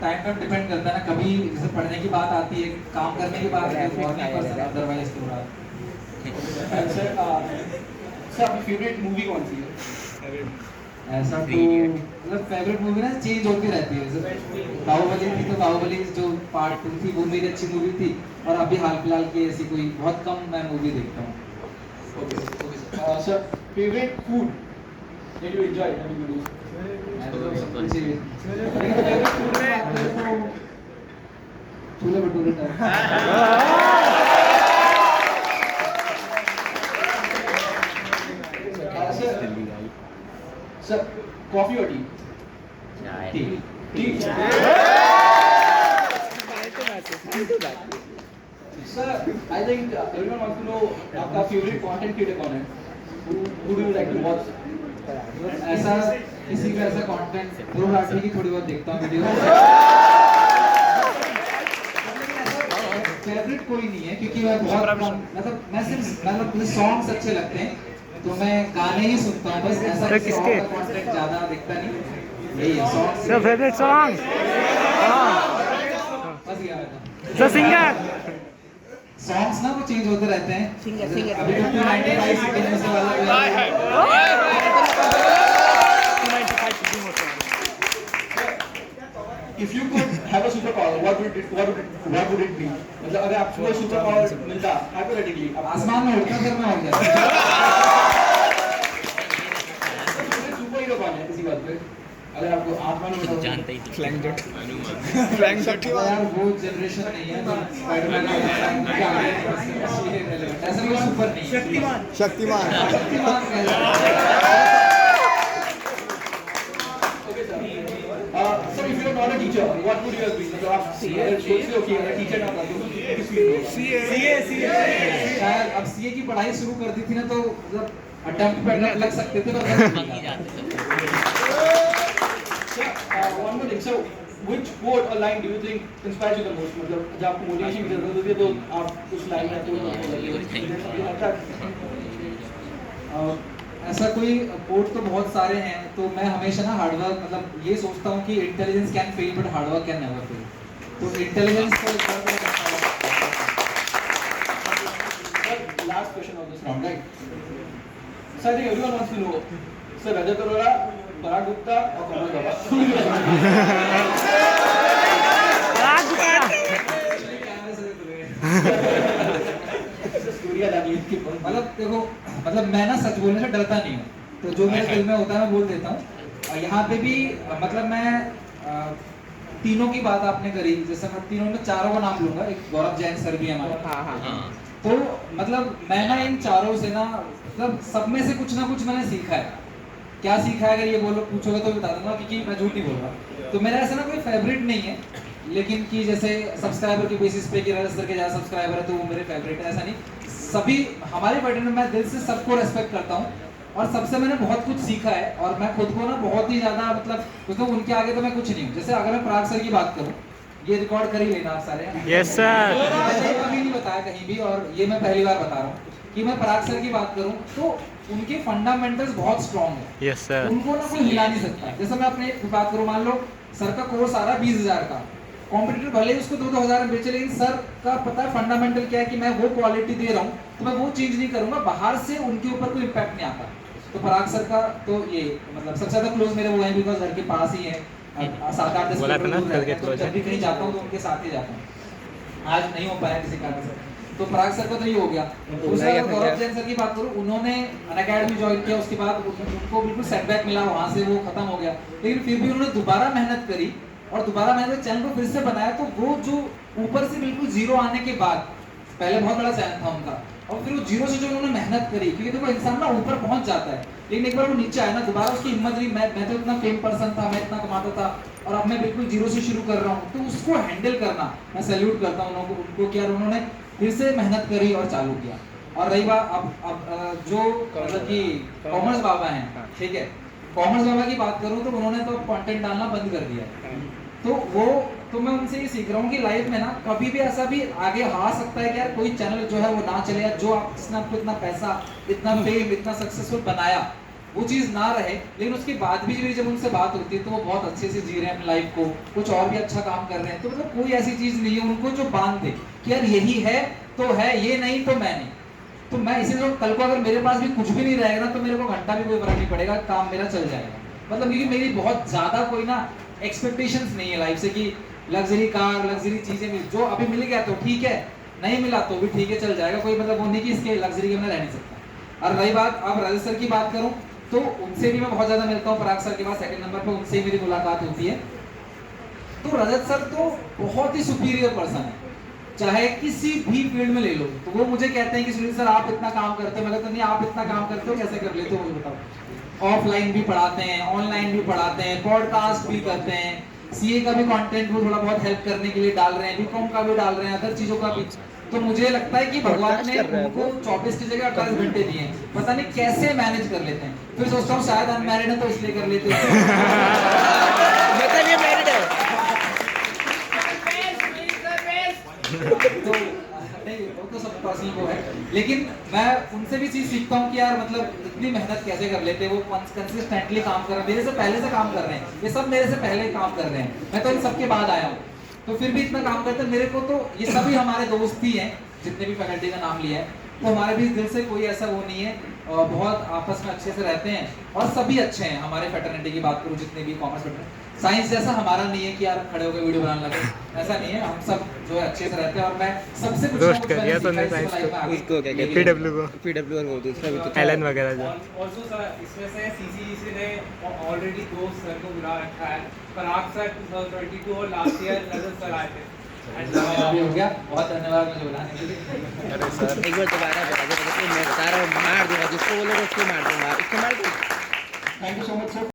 Time पे depend करता है ना, कभी जैसे पढ़ने की बात आती है, काम करने की बात आती है, अदरवाइज तो सर आपकी फेवरेट मूवी कौन सी है? ऐसा तो मतलब फेवरेट मूवी ना चेंज होती रहती है। जैसे बाहुबली थी तो बाहुबली जो पार्ट 2 थी वो मेरी अच्छी मूवी थी, और अभी हाल फिलहाल की ऐसी कोई बहुत कम मैं मूवी देखता हूँ। Okay sir favourite food that you enjoy having with chole bhature type. Sir coffee और tea? Tea. Tea. Sir I think everyone wants to know आपका फेवरेट कंटेंट क्रिएटर कौन है? Who do you like to watch? ऐसा किसी का ऐसा content Dhruv Rathee की थोड़ी बहुत देखता हूँ वीडियो। फेवरेट कोई नहीं है क्योंकि मैं बहुत मतलब मैं सिर्फ मतलब मुझे सॉन्ग्स अच्छे लगते हैं तो मैं गाने ही सुनता हूँ बस। ऐसा किसके कंटेंट ज्यादा देखता नहीं, यही है सॉन्ग। सर फेवरेट सॉन्ग बस ये सर सिंगर सॉन्ग्स ना वो चेंज होते रहते हैं। अभी तो 295 सेकंड से वाला If you could have a superpower, what would it be? मतलब अगर आपको कोई superpower मिलता hypothetically, आसमान में उड़ता फिर मैं हो गया। सुपर हीरो कौन है किसी बात पे? अगर आपको आसमान में जानते ही थे। फ्लैंक जट यार वो जनरेशन नहीं है तो स्पाइडरमैन ऐसा कोई सुपर नहीं है। Shaktimaan Shaktimaan sir if you are not a teacher, what would you have been? मतलब आप सोचते हो कि अगर टीचर ना होता तो किस फील्ड में? शायद अब सीए की पढ़ाई शुरू कर दी थी ना तो मतलब अटेम्प्ट पे लग सकते थे पर one more thing, so which quote or line do you think inspires you the most? मतलब जब आपको मोटिवेशन की जरूरत होती है तो आप उस लाइन में ऐसा कोई कोड तो बहुत सारे हैं तो मैं हमेशा ना हार्डवर्क मतलब ये सोचता हूँ कि intelligence can fail but hard work can never fail. तो इंटेलिजेंस को last question of this round right sir I think everyone wants to know sir Rajat Arora Parag Gupta और कमल बाबा मतलब देखो मतलब मैं ना सच बोलने से डरता नहीं हूँ तो जो मेरे दिल में होता है मैं बोल देता हूँ। और यहाँ पे भी मतलब मैं तीनों की बात आपने करी, जैसे मैं तीनों में चारों का नाम लूंगा, एक गौरव जैन सर भी हमारे। तो मतलब मैं ना इन चारों से ना मतलब सब में से कुछ ना कुछ मैंने सीखा है। क्या सीखा है अगर ये बोलो पूछोगे तो बता दूंगा क्योंकि मैं झूठ नहीं बोल रहा। तो मेरा ऐसा ना कोई फेवरेट नहीं है लेकिन कि जैसे सब्सक्राइबर के बेसिस पे कि रजत सर के ज्यादा सब्सक्राइबर है तो वो मेरे फेवरेट है, ऐसा नहीं। सभी हमारे पैटर्न में मैं दिल से सबको रेस्पेक्ट करता हूँ और सबसे मैंने बहुत कुछ सीखा है और मैं खुद को ना बहुत ही ज्यादा मतलब उनके आगे तो मैं कुछ नहीं हूँ। जैसे अगर मैं पराग सर की बात करूँ, ये रिकॉर्ड कर ही लेना आप सारे। यस सर मैंने कभी नहीं बताया कहीं भी और ये मैं पहली बार बता रहा हूँ कि मैं पराग सर की बात करूँ तो उनके फंडामेंटल्स बहुत स्ट्रॉन्ग है। यस सर उनको ना कोई हिला नहीं सकता। जैसे मैं अपने बात करूँ, मान लो सर का कोर्स आ रहा है 20,000 का, कॉम्पिटिटर भले ही उसको 2,000 में बेचे लेकिन सर का पता है फंडामेंटल क्या है कि मैं वो क्वालिटी दे रहा हूँ तो मैं वो चीज नहीं करूंगा, बाहर से उनके ऊपर कोई इम्पैक्ट नहीं आता। तो पराग सर का तो ये मतलब सबसे ज्यादा क्लोज मेरे वो हैं बिकॉज घर के पास ही है, 7-8 10 किलोमीटर, तो जब भी कहीं जाता हूँ तो उनके साथ ही जाता हूँ। आज नहीं हो पाया किसी कारण से, तो पराग सर का तो ये हो गया। दूसरा गौरव जैन सर की बात करूँ, उन्होंने अनअकैडमी ज्वाइन किया, उसके बाद उनको बिल्कुल सेटबैक मिला, वहां से वो खत्म हो गया, लेकिन फिर भी उन्होंने दोबारा मेहनत करी और दोबारा मैंने चैनल को फिर से बनाया। तो वो जो ऊपर से बिल्कुल जीरो आने के बाद, पहले बहुत बड़ा चैनल था उनका और फिर वो जीरो से जो उन्होंने मेहनत करी, क्योंकि देखो इंसान ना ऊपर पहुंच जाता है लेकिन एक बार वो नीचे आया ना दोबारा उसकी हिम्मत नहीं। मैं तो इतना फेम पर्सन था, मैं इतना कमाता था और अब मैं बिल्कुल जीरो से शुरू कर रहा हूँ, तो उसको हैंडल करना मैं सैल्यूट करता हूँ उनको कि यार उन्होंने फिर से मेहनत करी और चालू किया। और रही बात अब जो मतलब कि कॉमर्स बाबा हैं, ठीक है, कॉमर्स बाबा की बात करूँ तो उन्होंने तो कंटेंट डालना बंद कर दिया। तो मैं उनसे ये सीख रहा हूँ कि लाइफ में ना कभी भी ऐसा भी आगे आ सकता है कि यार कोई चैनल जो है वो ना चले, या जो जिसने आपको इतना पैसा, इतना फेम, इतना सक्सेसफुल बनाया वो चीज़ ना रहे, लेकिन उसके बाद भी मेरी जब उनसे बात होती है तो वो बहुत अच्छे से जी रहे हैं अपनी लाइफ को, कुछ और भी अच्छा काम कर रहे हैं, तो मतलब कोई ऐसी चीज़ नहीं है उनको जो बांध दे कि यार यही है तो है, ये नहीं तो मैं नहीं। तो मैं इसीलिए कल को अगर मेरे पास भी कुछ भी नहीं रहेगा ना तो मेरे को घंटा भी कोई फर्क नहीं पड़ेगा, काम मेरा चल जाएगा। मतलब क्योंकि मेरी बहुत ज़्यादा कोई ना एक्सपेक्टेशंस नहीं है लाइफ से कि लग्जरी कार, लग्जरी चीज़ें मिल, जो अभी मिल गया तो ठीक है, नहीं मिला तो भी ठीक है, चल जाएगा। कोई मतलब वो नहीं कि इसके लग्जरी के बिना रह नहीं सकता। और रही बात अब रजत सर की बात करूं तो उनसे भी मैं बहुत ज़्यादा मिलता हूं, पराग सर के बाद सेकंड नंबर पे उनसे ही मेरी मुलाकात होती है। तो रजत सर तो बहुत ही सुपीरियर पर्सन है, चाहे किसी भी फील्ड में ले लो। तो वो मुझे कहते हैं कि सुनील सर आप इतना काम करते हो, मैं कहता नहीं आप इतना काम करते हो कैसे कर लेते हो मुझे बताओ। ऑफलाइन भी पढ़ाते हैं, ऑनलाइन भी पढ़ाते हैं, पॉडकास्ट भी करते हैं, सीए का भी कंटेंट वो थोड़ा बहुत हेल्प करने के लिए डाल रहे हैं, बीकॉम का भी डाल रहे हैं, अदर चीज़ों का भी। तो मुझे लगता है कि भगवान ने उनको 24 की जगह 28 घंटे दिए हैं, पता नहीं कैसे मैनेज कर लेते हैं। फिर सोचता हूँ शायद अनमैरिड है तो इसलिए कर लेते हैं। मतलब ये मैरिड है। तो नहीं वो तो सब पर्सनल वो है, लेकिन मैं उनसे भी चीज़ सीखता हूँ कि यार मतलब इतनी मेहनत कैसे कर लेते हैं। वो कंसिस्टेंटली काम कर रहे हैं, मेरे से पहले से काम कर रहे हैं, ये सब मेरे से पहले काम कर रहे हैं, मैं तो इन सबके बाद आया हूँ, तो फिर भी इतना काम करते हैं। मेरे को तो ये सभी हमारे दोस्त ही हैं, जितने भी फैकल्टी का नाम लिया है, तो हमारे भी दिल से कोई ऐसा वो नहीं है, बहुत आपस में अच्छे से रहते हैं और सभी अच्छे हैं। हमारे फैटर्निटी की बात करूँ, जितने भी कॉमर्स फैटर्निटी, साइंस जैसा हमारा नहीं है कि यार खड़े होकर वीडियो बनाने लगे, ऐसा नहीं है। हम सब जो है अच्छे से रहते हैं और मैं सबसे कुछ रोस्ट कर दिया तूने साइंस को, उसको क्या कहते हैं, पीडब्ल्यू को, पीडब्ल्यू और वो दूसरा भी तो एलन वगैरह जो। ऑल्सो सर इसमें से सीसीजीसी ने ऑलरेडी 2 सर को बुला रखा है, पराग सर 2022 और लास्ट ईयर रजत सर आए थे। अभी हो गया, बहुत धन्यवाद मुझे बुलाने के लिए। अरे सर एक बार दोबारा बता दो, मैं बता रहा हूँ मार दूंगा, जिसको बोलोगे उसको मार दूंगा, इसको मार दूंगा। Thank you so much sir.